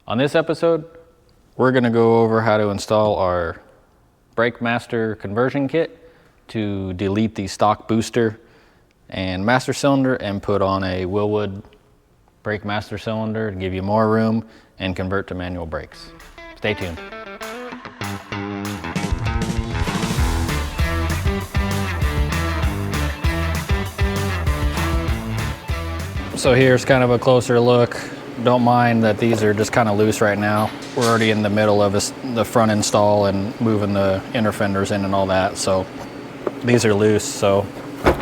On this episode, we're gonna go over how to install our brake master conversion kit to delete the stock booster and master cylinder and put on a Wilwood brake master cylinder to give you more room and convert to manual brakes. Stay tuned. So here's kind of a closer look. Don't mind that these are just kind of loose right now. We're already in the middle of the front install and moving the inner fenders in and all that. So these are loose. So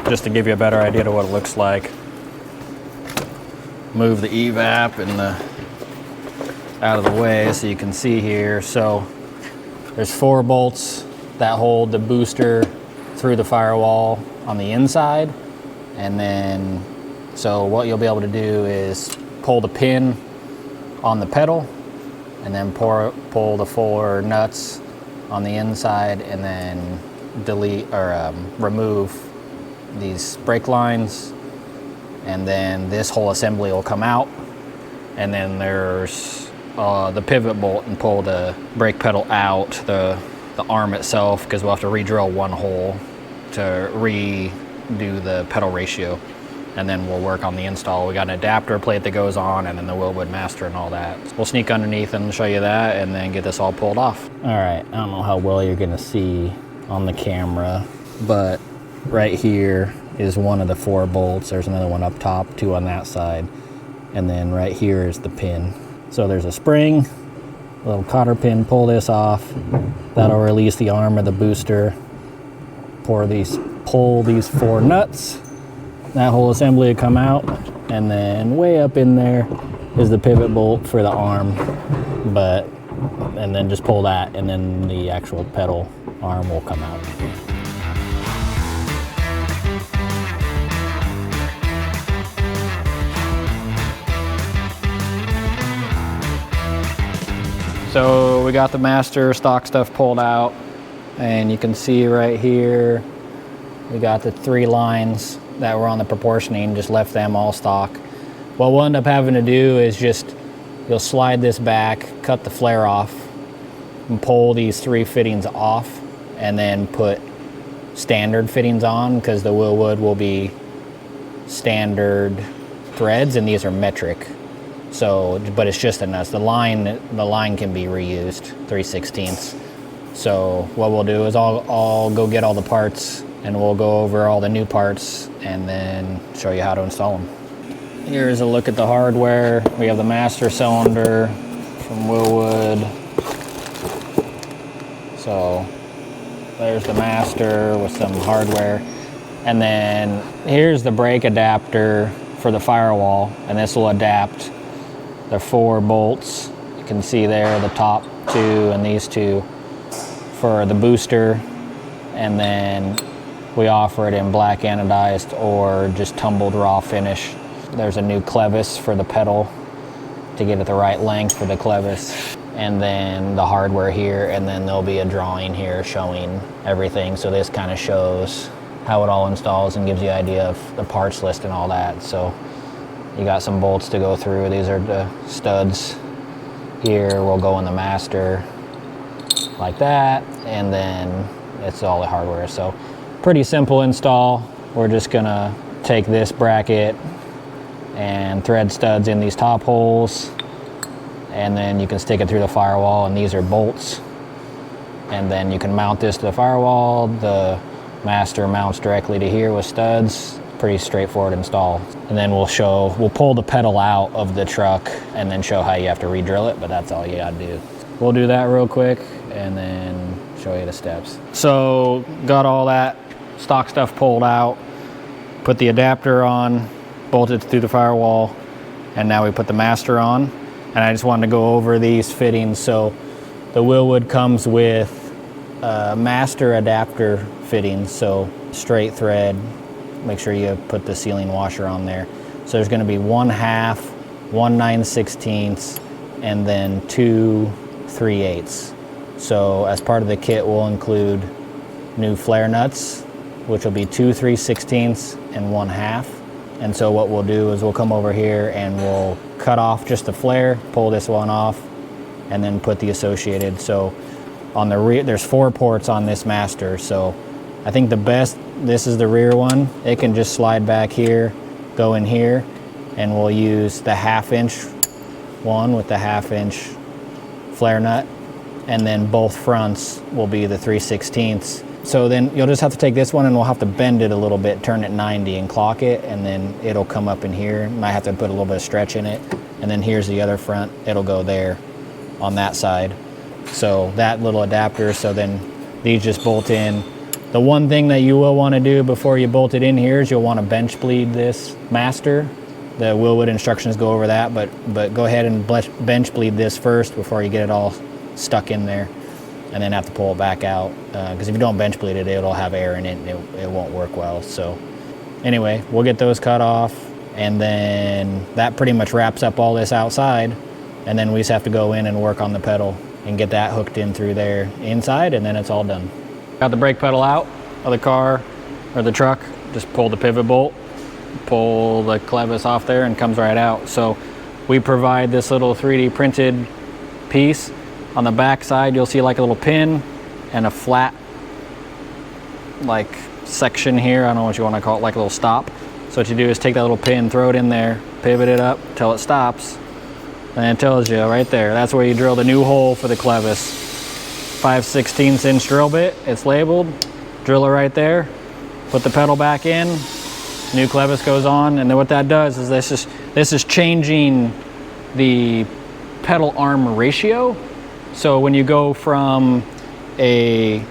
just to give you a better idea of what it looks like, move the evap and out of the way so you can see here. So there's 4 bolts that hold the booster through the firewall on the inside. And then, so what you'll be able to do is pull the pin on the pedal and then pull the 4 nuts on the inside and then delete or remove these brake lines, and then this whole assembly will come out, and then there's the pivot bolt and pull the brake pedal out, the arm itself, because we'll have to re-drill 1 hole to redo the pedal ratio. And then we'll work on the install. We got an adapter plate that goes on, and then the Wilwood master and all that. We'll sneak underneath and show you that and then get this all pulled off. All right, I don't know how well you're gonna see on the camera, but right here is one of the 4 bolts. There's another one up top, 2 on that side. And then right here is the pin. So there's a spring, a little cotter pin, pull this off. That'll release the arm of the booster. Pull these 4 nuts. That whole assembly will come out, and then way up in there is the pivot bolt for the arm, and then just pull that, and then the actual pedal arm will come out. So we got the master stock stuff pulled out, and you can see right here, we got the 3 lines that were on the proportioning, just left them all stock. What we'll end up having to do is you'll slide this back, cut the flare off, and pull these 3 fittings off, and then put standard fittings on, because the Wilwood will be standard threads and these are metric. So, but it's just a nuts. The line can be reused, 3/16. So what we'll do is I'll go get all the parts, and we'll go over all the new parts and then show you how to install them. Here's a look at the hardware. We have the master cylinder from Wilwood. So there's the master with some hardware. And then here's the brake adapter for the firewall, and this will adapt the 4 bolts. You can see there the top 2 and these 2 for the booster, and then we offer it in black anodized or just tumbled raw finish. There's a new clevis for the pedal to get it the right length for the clevis, and then the hardware here, and then there'll be a drawing here showing everything. So this kind of shows how it all installs and gives you an idea of the parts list and all that. So you got some bolts to go through. These are the studs here. Will go in the master like that, and then it's all the hardware. So pretty simple install. We're just gonna take this bracket and thread studs in these top holes, and then you can stick it through the firewall, and these are bolts. And then you can mount this to the firewall. The master mounts directly to here with studs. Pretty straightforward install. And then we'll pull the pedal out of the truck and then show how you have to re-drill it, but that's all you gotta do. We'll do that real quick and then show you the steps. So got all that stock stuff pulled out, put the adapter on, bolted through the firewall, and now we put the master on. And I just wanted to go over these fittings. So the Wilwood comes with master adapter fittings, so straight thread. Make sure you put the sealing washer on there. So there's going to be 1/2, 1 9/16, and then 2 3/8. So as part of the kit, we'll include new flare nuts, which will be 2 3/16 and 1/2. And so what we'll do is we'll come over here and we'll cut off just the flare, pull this one off, and then put the associated. So on the rear, there's 4 ports on this master. So I think the best, this is the rear one. It can just slide back here, go in here, and we'll use the 1/2 inch one with the 1/2 inch flare nut, and then both fronts will be the 3/16. So then you'll just have to take this one and we'll have to bend it a little bit, turn it 90 and clock it, and then it'll come up in here. Might have to put a little bit of stretch in it. And then here's the other front, it'll go there on that side. So that little adapter, so then these just bolt in. The one thing that you will want to do before you bolt it in here is you'll want to bench bleed this master. The Wilwood instructions go over that, but go ahead and bench bleed this first before you get it all stuck in there, and then have to pull it back out. Because if you don't bench bleed it, it'll have air in it and it won't work well. So anyway, we'll get those cut off, and then that pretty much wraps up all this outside, and then we just have to go in and work on the pedal and get that hooked in through there inside, and then it's all done. Got the brake pedal out of the car or the truck, just pull the pivot bolt, pull the clevis off there, and comes right out. So we provide this little 3D printed piece. On the back side, you'll see like a little pin and a flat like section here. I don't know what you want to call it, like a little stop. So what you do is take that little pin, throw it in there, pivot it up till it stops, and it tells you right there. That's where you drill the new hole for the clevis. 5/16 inch drill bit, it's labeled. Drill it right there, put the pedal back in, new clevis goes on, and then what that does is this is changing the pedal arm ratio. So when you go from a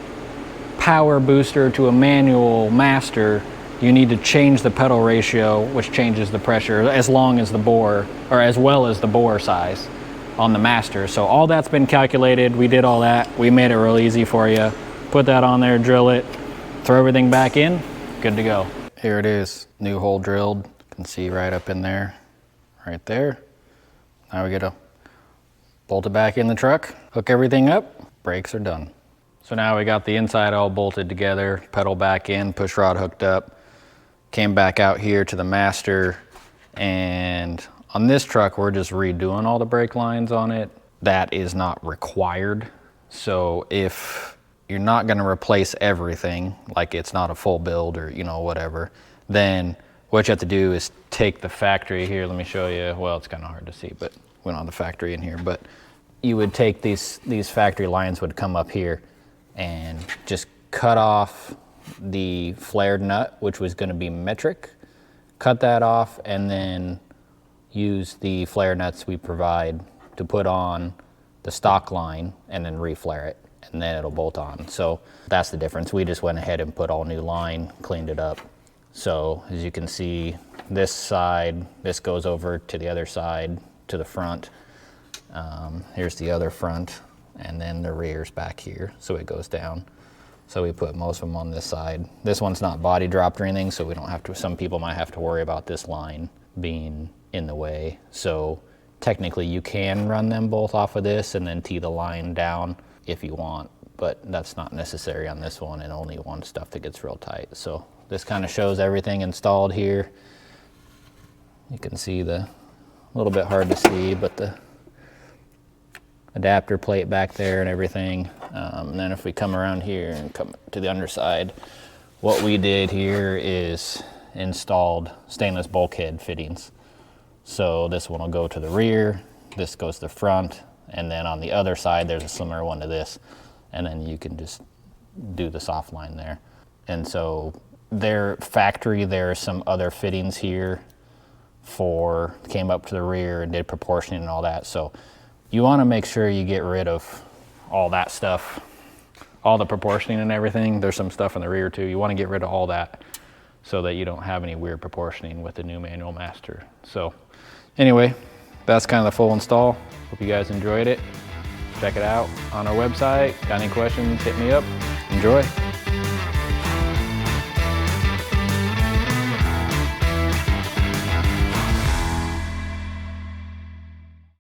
power booster to a manual master, you need to change the pedal ratio, which changes the pressure as long as the bore, or as well as the bore size on the master. So all that's been calculated. We did all that. We made it real easy for you. Put that on there, drill it, throw everything back in, good to go. Here it is, new hole drilled. You can see right up in there, right there. Now we gotta bolt it back in the truck, hook everything up, brakes are done. So now we got the inside all bolted together, pedal back in, push rod hooked up, came back out here to the master, and on this truck, we're just redoing all the brake lines on it. That is not required. So if you're not gonna replace everything, like it's not a full build or whatever, then what you have to do is take the factory here. Let me show you. Well, it's kind of hard to see, but we don't have the factory in here. But you would take these factory lines would come up here and just cut off the flared nut, which was gonna be metric. Cut that off and then use the flare nuts we provide to put on the stock line and then reflare it, and then it'll bolt on. So that's the difference. We just went ahead and put all new line, cleaned it up. So as you can see, this side, this goes over to the other side, to the front. Here's the other front, and then the rear's back here, so it goes down. So we put most of them on this side. This one's not body dropped or anything, so we don't have to, some people might have to worry about this line being in the way. So technically you can run them both off of this and then tee the line down if you want, but that's not necessary on this one, and only one stuff that gets real tight. So this kind of shows everything installed here. You can see a little bit hard to see, but the adapter plate back there and everything. And then if we come around here and come to the underside, what we did here is installed stainless bulkhead fittings. So this one will go to the rear, this goes to the front, and then on the other side there's a similar one to this, and then you can just do the soft line there. And so their factory, there are some other fittings here came up to the rear and did proportioning and all that. So you want to make sure you get rid of all that stuff, all the proportioning and everything. There's some stuff in the rear too. You want to get rid of all that so that you don't have any weird proportioning with the new manual master. So anyway, that's kind of the full install. Hope you guys enjoyed it. Check it out on our website. Got any questions, hit me up. Enjoy.